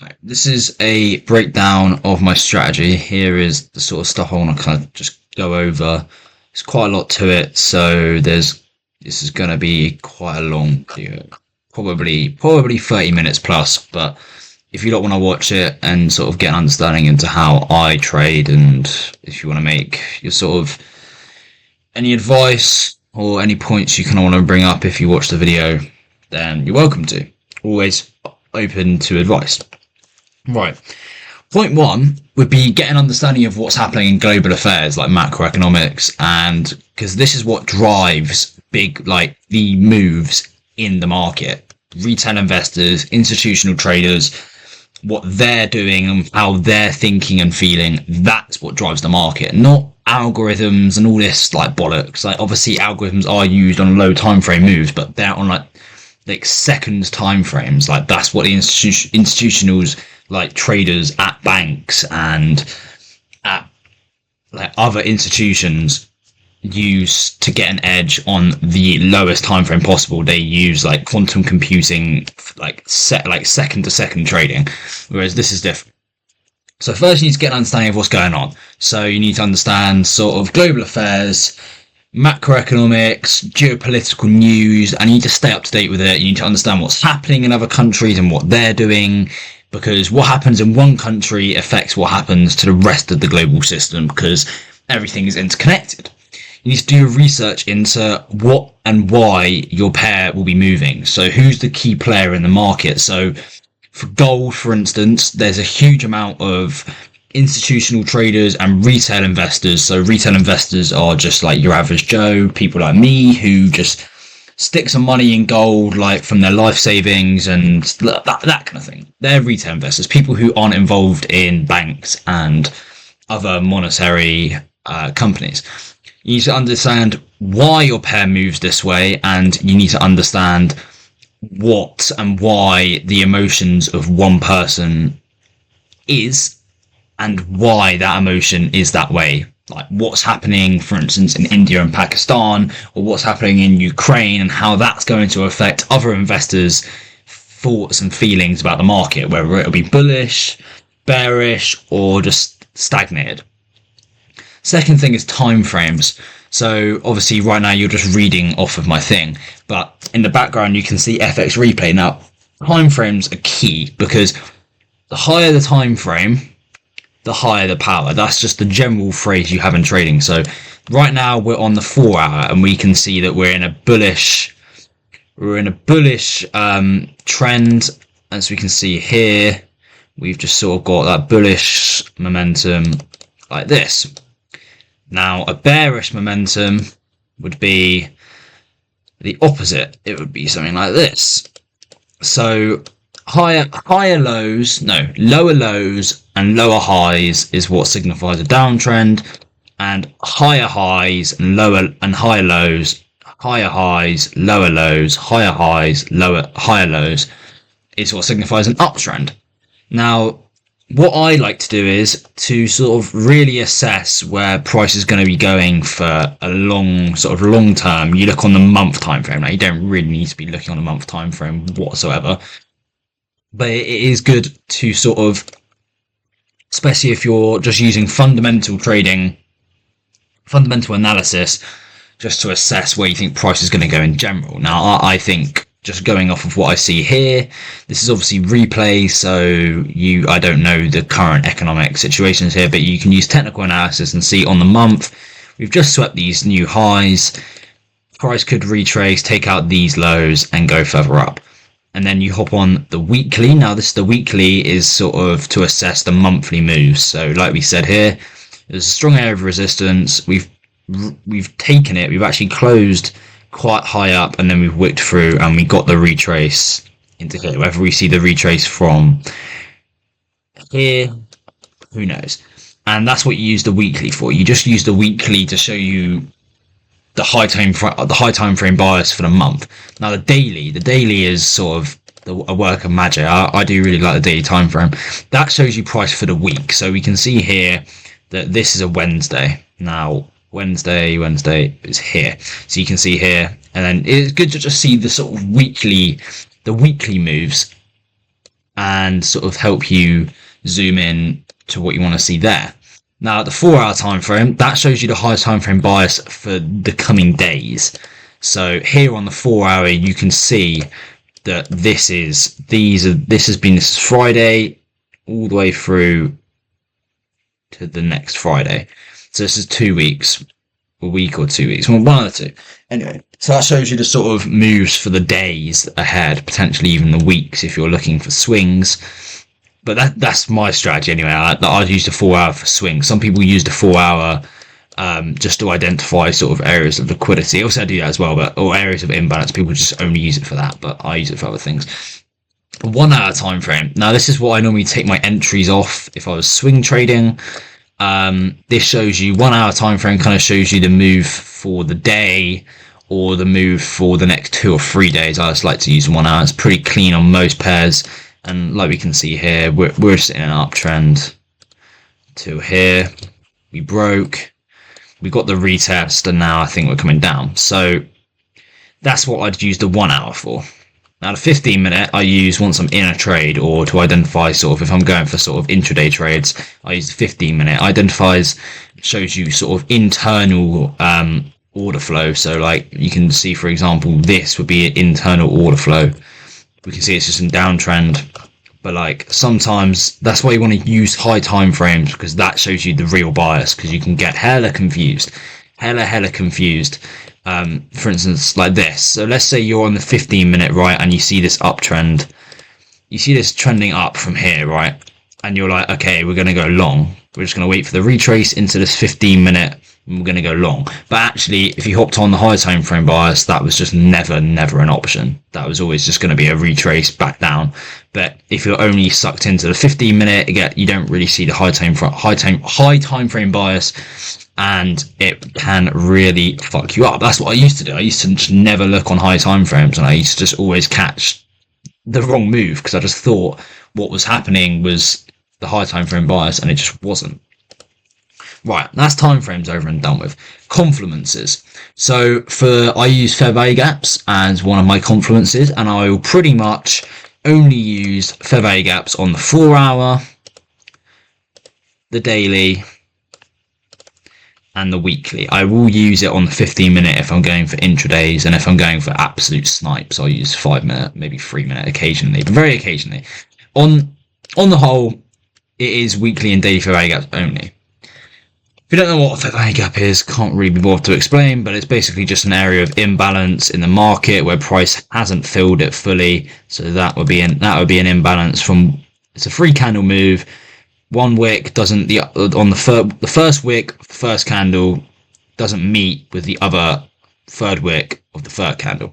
Right, this is a breakdown of my strategy. Here is the sort of stuff I want to kind of just go over. There's quite a lot to it, so this is going to be quite a long video, probably 30 minutes plus. But if you don't want to watch it and sort of get an understanding into how I trade, and if you want to make your sort of any advice or any points you kind of want to bring up if you watch the video, then you're welcome to. Always open to advice. Right. Point one would be get an understanding of what's happening in global affairs like macroeconomics, and because this is what drives big, like the moves in the market. Retail investors, institutional traders, what they're doing and how they're thinking and feeling, that's what drives the market, not algorithms and all this like bollocks. Like obviously algorithms are used on low time frame moves, but they're on like seconds time frames. Like that's what the institutionals, like traders at banks and at like other institutions, use to get an edge on the lowest time frame possible. They use like quantum computing, like second to second trading, whereas this is different. So first you need to get an understanding of what's going on. So you need to understand sort of global affairs, macroeconomics, geopolitical news, and you need to stay up to date with it. You need to understand what's happening in other countries and what they're doing, because what happens in one country affects what happens to the rest of the global system, because everything is interconnected. You need to do research into what and why your pair will be moving. So who's the key player in the market? So for gold, for instance, there's a huge amount of institutional traders and retail investors. So retail investors are just like your average Joe, people like me who just stick some money in gold, like from their life savings and that kind of thing. They're retail investors, people who aren't involved in banks and other monetary companies. You need to understand why your pair moves this way, and you need to understand what and why the emotions of one person is, and why that emotion is that way. Like what's happening, for instance, in India and Pakistan, or what's happening in Ukraine, and how that's going to affect other investors' thoughts and feelings about the market, whether it'll be bullish, bearish, or just stagnated. Second thing is time frames. So obviously right now you're just reading off of my thing, but in the background you can see FX replay. Now time frames are key, because the higher the time frame, the higher the power. That's just the general phrase you have in trading. So right now we're on the 4 hour, and we can see that we're in a bullish trend. As we can see here, we've just sort of got that bullish momentum like this. Now a bearish momentum would be the opposite. It would be something like this. So lower lows and lower highs is what signifies a downtrend, and higher highs and higher lows, higher highs, lower lows, higher highs, higher lows is what signifies an uptrend. Now what I like to do is to sort of really assess where price is going to be going for a long term. You look on the month time frame. Now you don't really need to be looking on the month time frame whatsoever, but it is good to sort of, especially if you're just using fundamental analysis, just to assess where you think price is going to go in general. Now I think, just going off of what I see here, this is obviously replay, so I don't know the current economic situations here, but you can use technical analysis and see on the month, we've just swept these new highs. Price could retrace, take out these lows, and go further up. And then you hop on the weekly. Now the weekly is sort of to assess the monthly moves. So like we said here, there's a strong area of resistance. We've taken it. We've actually closed quite high up, and then we've wicked through, and we got the retrace into here. Whether we see the retrace from here, who knows? And that's what you use the weekly for. You just use the weekly to show you the high time frame bias for the month. Now the daily is sort of a work of magic. I do really like the daily time frame. That shows you price for the week. So we can see here that this is a Wednesday. Now Wednesday is here, so you can see here, and then it's good to just see the sort of weekly moves and sort of help you zoom in to what you want to see there. Now, the 4-hour time frame, that shows you the high time frame bias for the coming days. So here on the 4-hour, you can see that this is Friday all the way through to the next Friday. So this is 2 weeks, a week or 2 weeks, well, one of the two. Anyway, so that shows you the sort of moves for the days ahead, potentially even the weeks if you're looking for swings. But that's my strategy anyway. I'd use the 4-hour for swings. Some people use the 4-hour just to identify sort of areas of liquidity. Also, I do that as well, or areas of imbalance. People just only use it for that, but I use it for other things. 1-hour time frame. Now, this is what I normally take my entries off if I was swing trading. This shows you 1-hour time frame, kind of shows you the move for the day or the move for the next 2 or 3 days. I just like to use 1 hour. It's pretty clean on most pairs, and like we can see here, we're sitting in an uptrend to here. We broke, we got the retest, and now I think we're coming down. So that's what I'd use the 1 hour for. Now the 15-minute I use once I'm in a trade, or to identify sort of if I'm going for sort of intraday trades, I use the 15-minute. Shows you sort of internal order flow. So like you can see, for example, this would be an internal order flow. We can see it's just a downtrend, but like sometimes that's why you want to use high time frames, because that shows you the real bias, because you can get hella confused. For instance, like this. So let's say you're on the 15-minute, right, and you see this uptrend. You see this trending up from here, right? And you're like, okay, we're going to go long. We're just going to wait for the retrace into this 15-minute, and we're going to go long. But actually, if you hopped on the high time frame bias, that was just never an option. That was always just going to be a retrace back down. But if you're only sucked into the 15-minute, again, you don't really see the high time frame bias, and it can really fuck you up. That's what I used to do. I used to just never look on high time frames, and I used to just always catch the wrong move, because I just thought what was happening was the high time frame bias, and it just wasn't. Right, that's time frames over and done with. Confluences. So I use fair value gaps as one of my confluences, and I will pretty much only use fair value gaps on the 4-hour, the daily, and the weekly. I will use it on the 15-minute if I'm going for intradays, and if I'm going for absolute snipes, I'll use 5-minute, maybe 3-minute occasionally, but very occasionally. On the whole, it is weekly and daily fair value gaps only. If you don't know what a fair value gap is, can't really be bothered to explain, but it's basically just an area of imbalance in the market where price hasn't filled it fully. So that would be an imbalance from, it's a 3-candle move. One wick doesn't, the first wick, first candle doesn't meet with the other third wick of the third candle,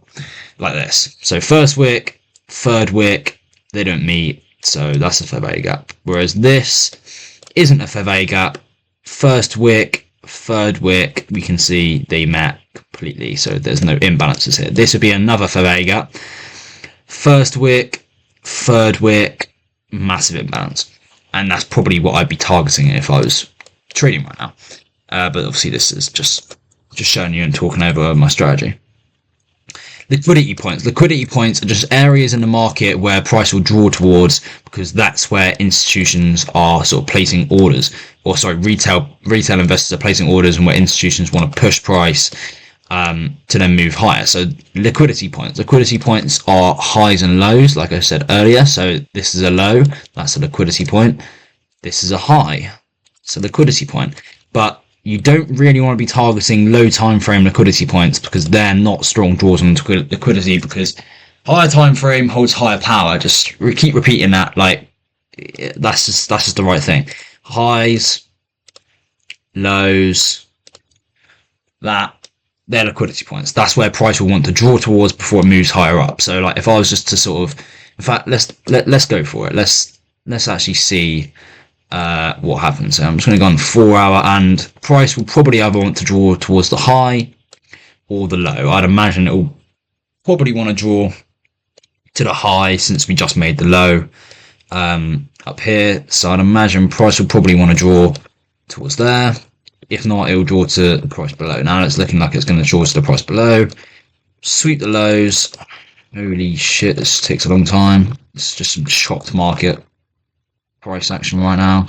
like this. So first wick, third wick, they don't meet. So that's a fair value gap. Whereas this isn't a fair value gap. First wick, third wick, we can see they met completely, so there's no imbalances here. This would be another fair value gap. First wick, third wick, massive imbalance, and that's probably what I'd be targeting if I was trading right now. But obviously this is just showing you and talking over my strategy. Liquidity points. Liquidity points are just areas in the market where price will draw towards, because that's where institutions are sort of placing orders, or sorry, retail investors are placing orders, and where institutions want to push price to then move higher. So liquidity points. Liquidity points are highs and lows, like I said earlier. So this is a low, that's a liquidity point. This is a high, it's a liquidity point. But you don't really want to be targeting low time frame liquidity points, because they're not strong draws on liquidity, because higher time frame holds higher power. Just keep repeating that, like that's just the right thing. Highs, lows, they're liquidity points. That's where price will want to draw towards before it moves higher up. So like if I was just to sort of, in fact, let's go for it. Let's actually see what happens. So I'm just going to go on 4-hour, and price will probably either want to draw towards the high or the low. I'd imagine it will probably want to draw to the high, since we just made the low up here. So I'd imagine price will probably want to draw towards there. If not, it will draw to the price below. Now it's looking like it's going to draw to the price below. Sweep the lows, Holy shit, this takes a long time. It's just some shocked market price action right now.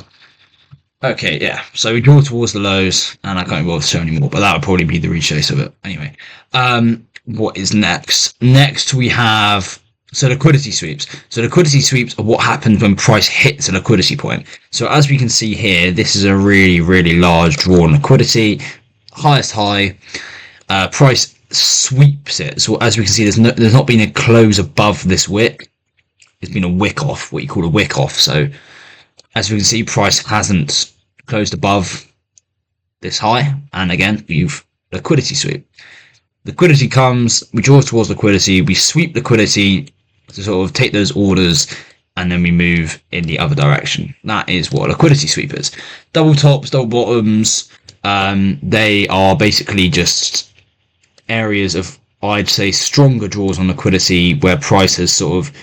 Okay, yeah. So we draw towards the lows, and I can't bother to show anymore, but that would probably be the retrace of it. Anyway, what is next? Next we have liquidity sweeps. So liquidity sweeps are what happens when price hits a liquidity point. So as we can see here, this is a really, really large draw on liquidity, highest high. Price sweeps it. So as we can see, there's not been a close above this wick. It's been a wick off, what you call a wick off. So as we can see, price hasn't closed above this high, and again, we've liquidity sweep. Liquidity comes, we draw towards liquidity, we sweep liquidity to sort of take those orders, and then we move in the other direction. That is what a liquidity sweep is. Double tops, double bottoms, they are basically just areas of, I'd say, stronger draws on liquidity where price has sort of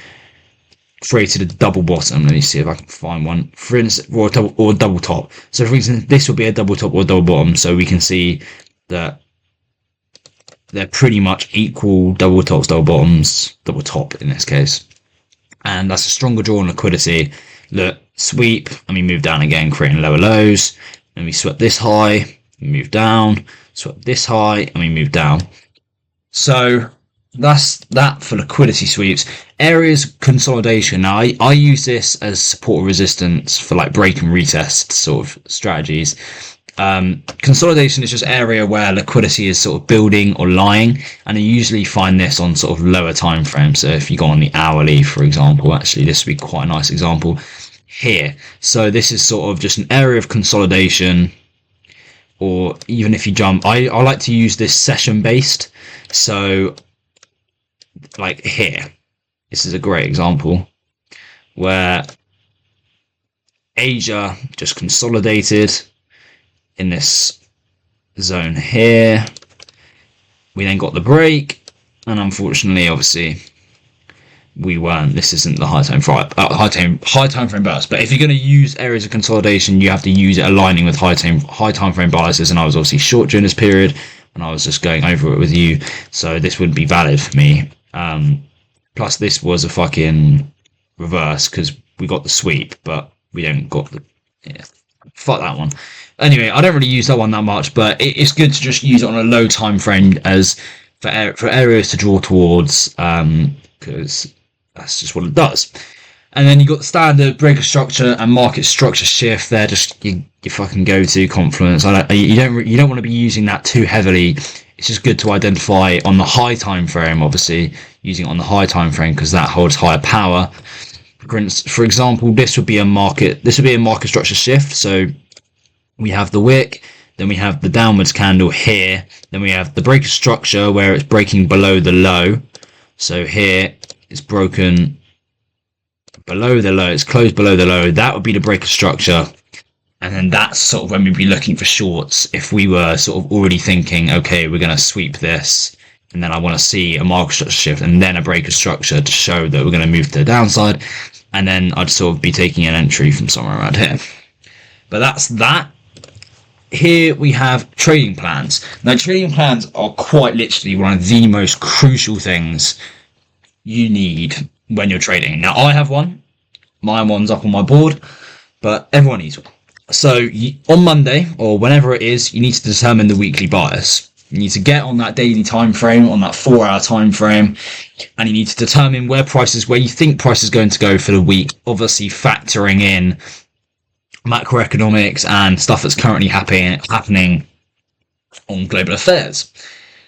created a double bottom. Let me see if I can find one. For instance, or a double top. So for instance, this would be a double top or double bottom. So we can see that they're pretty much equal double tops, double bottoms, double top in this case. And that's a stronger draw on liquidity. Look, sweep, and we move down again, creating lower lows. And we swept this high, we move down, swept this high, and we move down. So that's that for liquidity sweeps. Areas consolidation. Now I use this as support or resistance for like break and retest sort of strategies. Consolidation is just area where liquidity is sort of building or lying, and you usually find this on sort of lower time frames. So if you go on the hourly, for example, actually this would be quite a nice example here. So this is sort of just an area of consolidation, or even if you jump, I like to use this session based. So like here, this is a great example where Asia just consolidated in this zone here. We then got the break, and unfortunately, obviously, we weren't. This isn't the high time frame burst. But if you're going to use areas of consolidation, you have to use it aligning with high time frame biases. And I was obviously short during this period, and I was just going over it with you, so this wouldn't be valid for me. Plus, this was a fucking reverse because we got the sweep, but we don't got the fuck that one. Anyway, I don't really use that one that much, but it's good to just use it on a low time frame as for areas to draw towards, because that's just what it does. And then you got the standard breaker structure and market structure shift. They're just your fucking go-to confluence. You don't want to be using that too heavily. It's just good to identify on the high time frame. Obviously, using it on the high time frame because that holds higher power. For example, this would be a market structure shift. So we have the wick, then we have the downwards candle here, then we have the breaker structure where it's breaking below the low. So here it's broken below the low, it's closed below the low. That would be the breaker structure. And then that's sort of when we'd be looking for shorts if we were sort of already thinking, okay, we're going to sweep this, and then I want to see a market structure shift and then a breaker structure to show that we're going to move to the downside. And then I'd sort of be taking an entry from somewhere around here. But that's that. Here we have trading plans. Now, trading plans are quite literally one of the most crucial things you need when you're trading. Now, I have one. My one's up on my board, but everyone needs one. So on Monday, or whenever it is, you need to determine the weekly bias. You need to get on that daily time frame, on that 4-hour time frame, and you need to determine where you think price is going to go for the week, obviously factoring in macroeconomics and stuff that's currently happening on global affairs.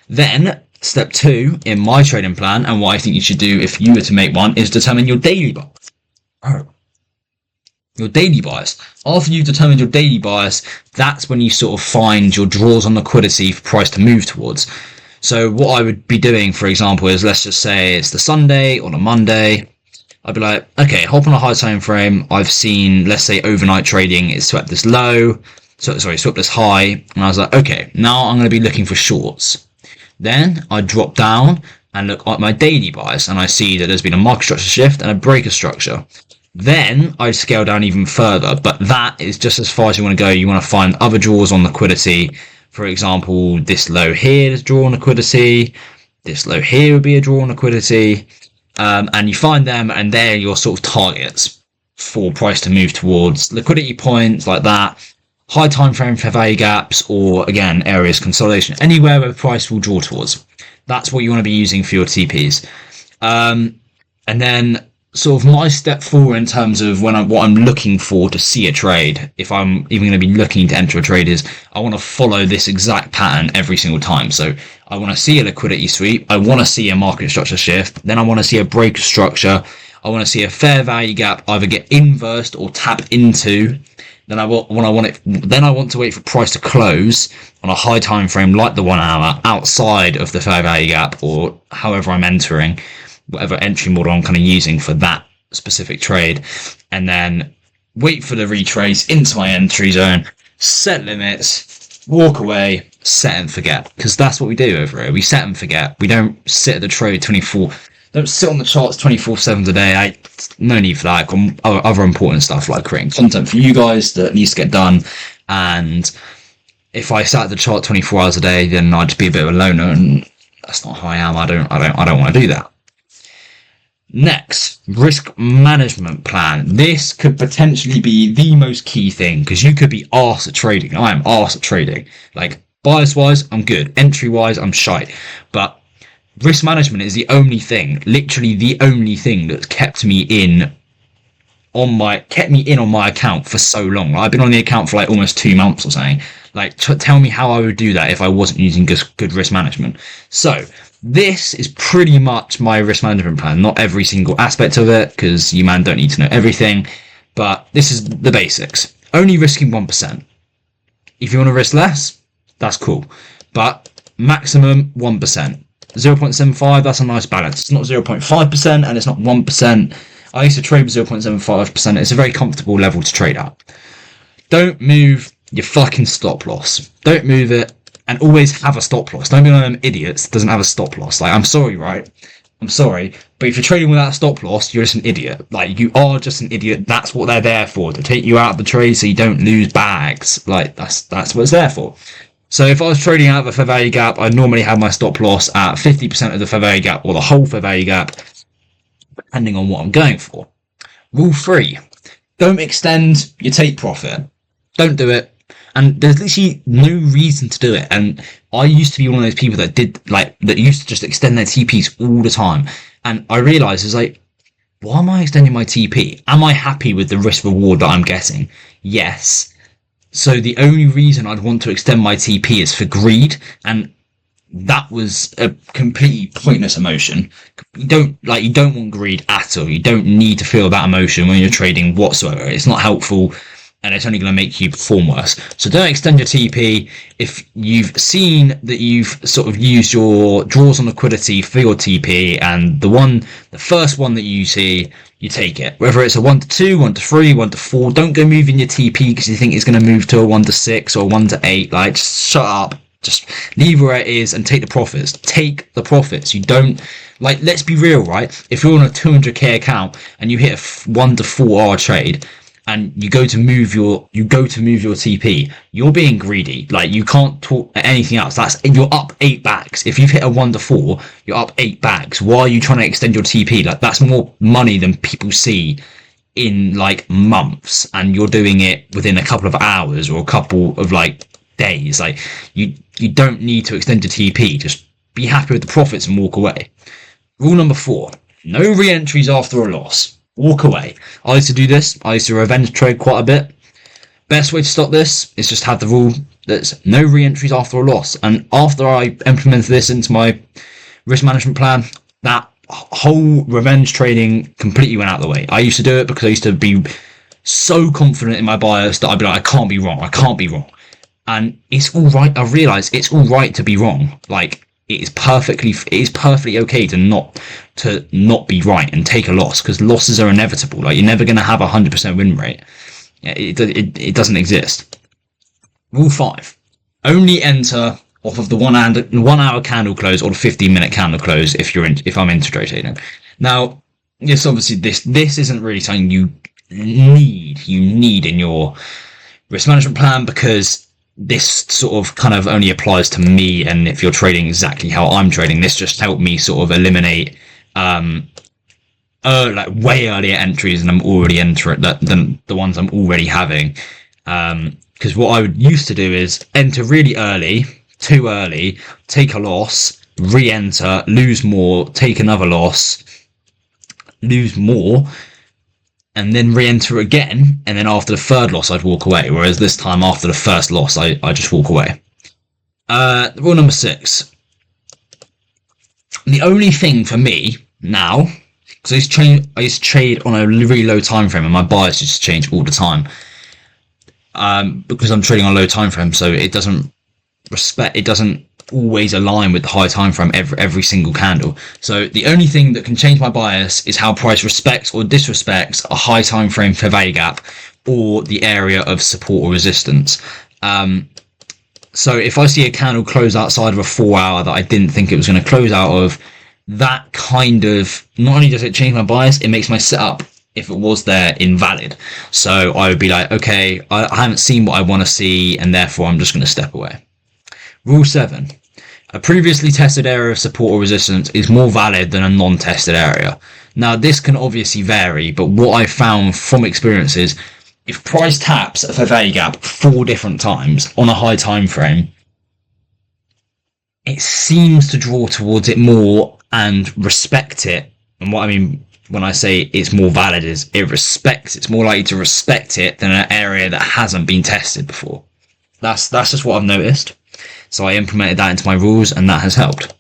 Then step 2 in my trading plan, and what I think you should do if you were to make one, is determine your daily bias. Your daily bias. After you've determined your daily bias, that's when you sort of find your draws on liquidity for price to move towards. So what I would be doing, for example, is let's just say it's the Sunday or the Monday. I'd be like, okay, hop on a high time frame. I've seen, let's say, overnight trading, it swept this low. Swept this high. And I was like, okay, now I'm going to be looking for shorts. Then I drop down and look at my daily bias, and I see that there's been a market structure shift and a breaker structure. Then I scale down even further, but that is just as far as you want to go. You want to find other draws on liquidity. For example, this low here is draw on liquidity. This low here would be a draw on liquidity. and you find them, and they're your sort of targets for price to move towards. Liquidity points like that, high time frame fair value gaps, or again areas consolidation, anywhere where price will draw towards. That's what you want to be using for your TPs. And then sort of my step forward in terms of what I'm looking for to see a trade, if I'm even going to be looking to enter a trade, is I want to follow this exact pattern every single time. So I want to see a liquidity sweep, I want to see a market structure shift, then I want to see a break of structure, I want to see a fair value gap either get inversed or tap into. Then I want to wait for price to close on a high time frame like the 1 hour outside of the fair value gap, or however I'm entering, whatever entry model I'm kind of using for that specific trade, and then wait for the retrace into my entry zone, set limits, walk away, set and forget, because that's what we do over here. We set and forget. We don't sit at the trade don't sit on the charts 24/7 a day. No need for that. Other important stuff like creating content for you guys that needs to get done. And if I sat at the chart 24 hours a day, then I'd just be a bit of a loner, and that's not how I am. I don't want to do that. Next, risk management plan. This could potentially be the most key thing, because you could be arse at trading. I am arse at trading. Like, bias wise, I'm good. Entry wise, I'm shite. But risk management is the only thing, literally the only thing that's kept me in on my account for so long. I've been on the account for like almost 2 months or something. Like, tell me how I would do that if I wasn't using good risk management. So this is pretty much my risk management plan. Not every single aspect of it, because you man don't need to know everything, but this is the basics. Only risking 1%. If you want to risk less, that's cool, but maximum 1%. 0.75, that's a nice balance. It's not 0.5% and it's not 1%. I used to trade with 0.75%. It's a very comfortable level to trade at. Don't move your fucking stop loss. Don't move it, and always have a stop loss. Don't be one of them idiots that doesn't have a stop loss. Like, I'm sorry, right? I'm sorry, but if you're trading without a stop loss, you're just an idiot. Like, you are just an idiot. That's what they're there for, to take you out of the trade so you don't lose bags. Like, that's what it's there for. So if I was trading out of a fair value gap, I'd normally have my stop loss at 50% of the fair value gap, or the whole fair value gap, depending on what I'm going for. Rule 3, don't extend your take profit. Don't do it. And there's literally no reason to do it. And I used to be one of those people that used to just extend their TPs all the time. And I realized, it's like, why am I extending my TP? Am I happy with the risk reward that I'm getting? Yes. So the only reason I'd want to extend my TP is for greed, and that was a completely pointless emotion. You don't want greed at all. You don't need to feel that emotion when you're trading whatsoever. It's not helpful, and it's only going to make you perform worse. So don't extend your TP. If you've seen that you've sort of used your draws on liquidity for your TP, and the first one that you see, you take it. Whether it's a 1 to 2, 1 to 3, 1 to 4, don't go moving your TP because you think it's going to move to a 1 to 6 or 1 to 8. Like, just shut up. Just leave where it is and take the profits. Take the profits. You don't, like, let's be real, right? If you're on a 200k account and you hit a 1 to 4 hour trade, and you go to move your TP, you're being greedy. Like, you can't talk anything else. You're up 8 bags. If you've hit a 1 to 4, you're up 8 bags. Why are you trying to extend your TP? Like, that's more money than people see in like months, and you're doing it within a couple of hours or a couple of like days. Like, you don't need to extend your TP. Just be happy with the profits and walk away. Rule number 4, no re-entries after a loss. Walk away. I used to do this. I used to revenge trade quite a bit. Best way to stop this is just have the rule that's no re-entries after a loss. And after I implemented this into my risk management plan, that whole revenge trading completely went out of the way. I used to do it because I used to be so confident in my bias that I'd be like, I can't be wrong. And it's all right. I realize it's all right to be wrong. Like, it is perfectly okay to not be right and take a loss, because losses are inevitable. Like, you're never going to have a 100% win rate. It doesn't exist. Rule 5, only enter off of the 1 hour candle close or the 15-minute candle close if I'm intraday trading. Now, yes, obviously this isn't really something you need in your risk management plan, because this sort of kind of only applies to me, and if you're trading exactly how I'm trading, this just helped me sort of eliminate like way earlier entries than I'm already entering, than the ones I'm already having. Because what I would used to do is enter really early, too early, take a loss, re-enter, lose more, take another loss, lose more, and then re-enter again, and then after the third loss I'd walk away, whereas this time after the first loss I just walk away. Rule number 6. The only thing for me now, because I used to trade on a really low time frame and my bias used to change all the time, because I'm trading on a low time frame, so it doesn't always align with the high time frame every single candle. So the only thing that can change my bias is how price respects or disrespects a high time frame fair value gap or the area of support or resistance. So if I see a candle close outside of a 4 hour that I didn't think it was going to close out of, that kind of, not only does it change my bias, it makes my setup, if it was there, invalid. So I would be like, okay, I haven't seen what I want to see, and therefore I'm just going to step away. Rule 7. A previously tested area of support or resistance is more valid than a non-tested area. Now, this can obviously vary, but what I found from experience is, if price taps a fair value gap 4 different times on a high time frame, it seems to draw towards it more and respect it. And what I mean when I say it's more valid is it's more likely to respect it than an area that hasn't been tested before. That's just what I've noticed. So I implemented that into my rules, and that has helped.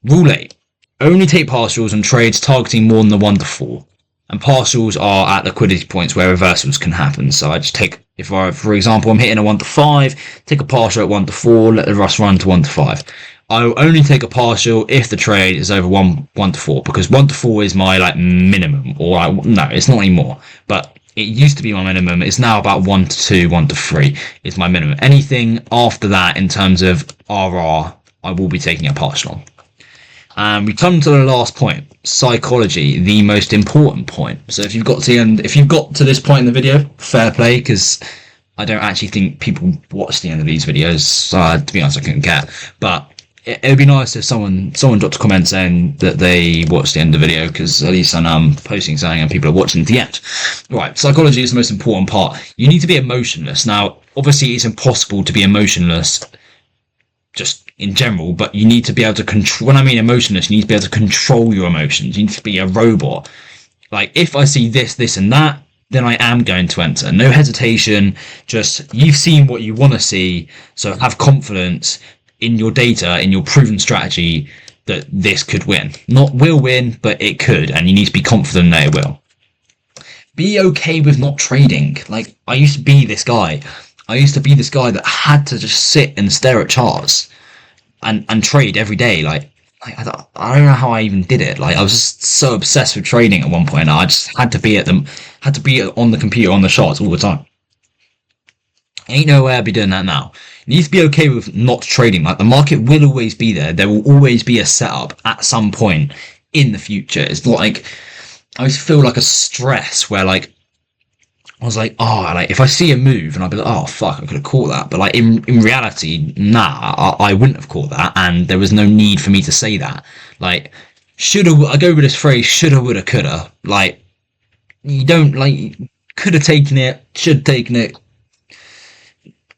Rule 8. Only take partials on trades targeting more than the 1 to 4. And partials are at liquidity points where reversals can happen. So I just take, for example, I'm hitting a 1 to 5, take a partial at 1 to 4, let the rust run to 1 to 5. I will only take a partial if the trade is over 1 to 4, because 1 to 4 is my minimum, or no, it's not anymore. But it used to be my minimum. It's now about 1 to 2, 1 to 3 is my minimum. Anything after that in terms of RR, I will be taking a partial on. And we come to the last point, psychology, the most important point. So if you've got to this point in the video, fair play, because I don't actually think people watch the end of these videos. To be honest, I couldn't care. But it would be nice if someone dropped a comment saying that they watched the end of the video, because at least I know I'm posting something and people are watching to the end. Right, psychology is the most important part. You need to be emotionless. Now, obviously, it's impossible to be emotionless just in general, but you need to be able to control. When I mean emotionless, you need to be able to control your emotions. You need to be a robot. Like, if I see this and that, then I am going to enter. No hesitation. Just, you've seen what you want to see, so have confidence in your data, in your proven strategy, that this could win. Not will win, but it could, and you need to be confident that it will. Be okay with not trading. Like, I used to be this guy. I used to be this guy that had to just sit and stare at charts and trade every day. Like I don't know how I even did it. Like, I was just so obsessed with trading at one point. I just had to be on the computer on the charts all the time. Ain't no way I'd be doing that now. You need to be okay with not trading. Like, the market will always be there. There will always be a setup at some point in the future. It's not like, I always feel like a stress where, like, I was like, if I see a move and I'd be like, oh fuck, I could have caught that. But like, in reality, nah, I wouldn't have caught that, and there was no need for me to say that. Like, I go with this phrase, shoulda, woulda, coulda. Like, you don't, like, could have taken it, should have taken it,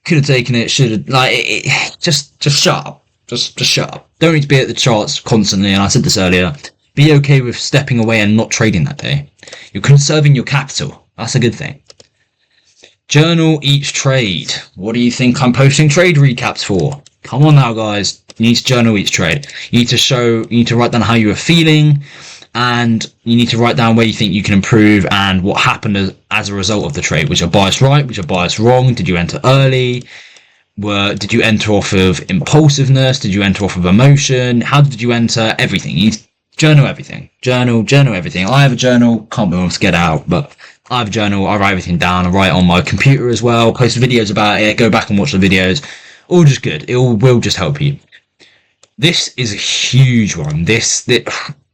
could have taken it, should have, like, just shut up. Just shut up. Don't need to be at the charts constantly, and I said this earlier, be okay with stepping away and not trading that day. You're conserving your capital. That's a good thing. Journal each trade. What do you think I'm posting trade recaps for? Come on now, guys. You need to journal each trade. You need to write down how you were feeling, and you need to write down where you think you can improve and what happened as a result of the trade. Was your bias right? Was your bias wrong? Did you enter early? Did you enter off of impulsiveness? Did you enter off of emotion? How did you enter? Everything. You need to journal everything. Journal everything. I have a journal. Can't be able to get out, but I have a journal. I write everything down. I write it on my computer as well. Post videos about it. Go back and watch the videos. All just good. It will just help you. This is a huge one. This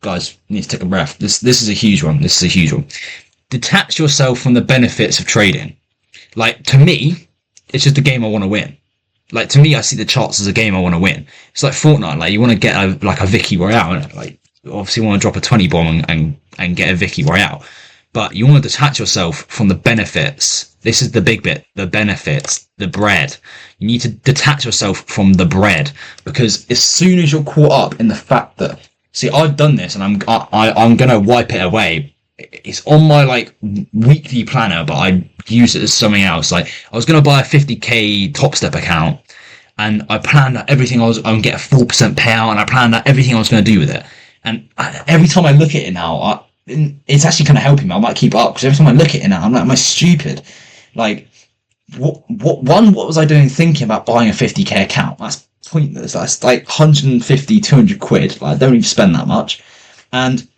guys, you need to take a breath. This is a huge one. This is a huge one. Detach yourself from the benefits of trading. Like, to me, it's just a game I want to win. Like, to me, I see the charts as a game I want to win. It's like Fortnite. Like, you want to get a Vicky Royale, innit? Like, obviously want to drop a 20 bomb and and get a Vicky Royale. But you want to detach yourself from the benefits. This is the big bit, the benefits, the bread. You need to detach yourself from the bread, because as soon as you're caught up in the fact that, see, I've done this and I'm going to wipe it away. It's on my like weekly planner, but I use it as something else. Like I was going to buy a 50k Top Step account, and I planned out everything I was going to get a 4% payout, and I planned out everything I was going to do with it. And every time I look at it now, it's actually kind of helping me. I might keep up, because every time I look at it now, I'm like, am I stupid? Like, what was I doing thinking about buying a 50k account? That's pointless. That's like 150, 200 quid. Like, I don't even spend that much. And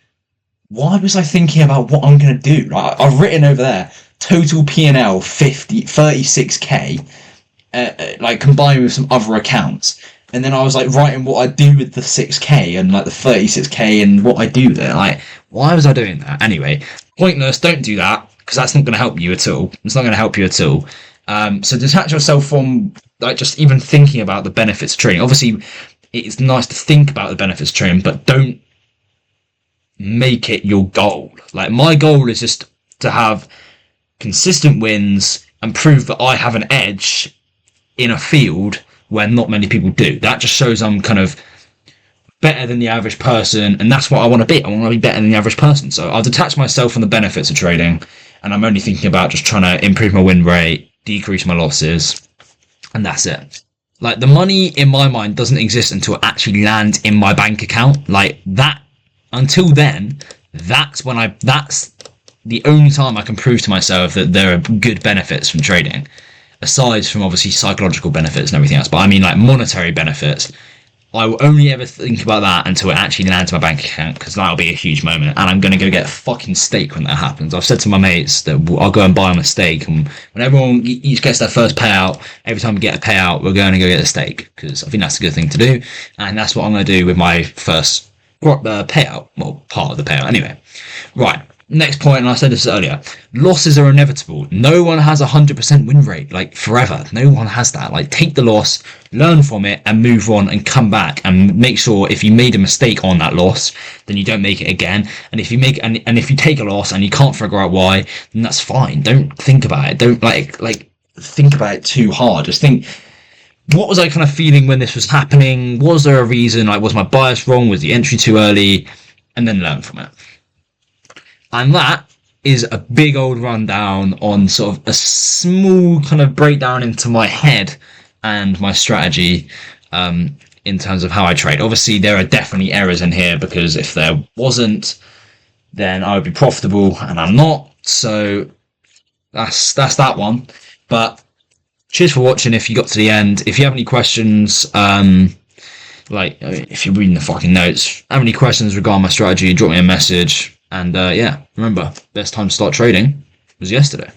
why was I thinking about what I'm going to do? Like, I've written over there, total P&L 36k, like combined with some other accounts. And then I was like writing what I do with the 6k and like the 36k and what I do there. Like, why was I doing that? Anyway, pointless. Don't do that, because that's not going to help you at all. It's not going to help you at all. So detach yourself from like just even thinking about the benefits of trading. Obviously, it's nice to think about the benefits of trading, but don't make it your goal. Like, my goal is just to have consistent wins and prove that I have an edge in a field where not many people do. That just shows I'm kind of better than the average person, and that's what I want to be. I want to be better than the average person. So I'll detach myself from the benefits of trading, and I'm only thinking about just trying to improve my win rate, decrease my losses, and that's it. Like, the money in my mind doesn't exist until it actually lands in my bank account. Like that, until then, that's the only time I can prove to myself that there are good benefits from trading, aside from obviously psychological benefits and everything else. But I mean, like, monetary benefits, I will only ever think about that until it actually lands my bank account, because that'll be a huge moment, and I'm going to go get a fucking steak when that happens. I've said to my mates that I'll go and buy them a steak, and when everyone each gets their first payout, every time we get a payout, we're going to go get a steak, because I think that's a good thing to do, and that's what I'm going to do with my first payout, well, part of the payout anyway. Right. Next point, and I said this earlier, losses are inevitable. No one has 100% win rate, like, forever. No one has that. Like, take the loss, learn from it, and move on and come back, and make sure if you made a mistake on that loss, then you don't make it again. And if you if you take a loss and you can't figure out why, then that's fine. Don't think about it. Don't like think about it too hard. Just think, what was I kind of feeling when this was happening? Was there a reason? Like, was my bias wrong? Was the entry too early? And then learn from it. And that is a big old rundown on sort of a small kind of breakdown into my head and my strategy in terms of how I trade. Obviously, there are definitely errors in here, because if there wasn't, then I would be profitable, and I'm not. So that's that one. But cheers for watching if you got to the end. If you have any questions, if you're reading the fucking notes, have any questions regarding my strategy, drop me a message. And remember, best time to start trading was yesterday.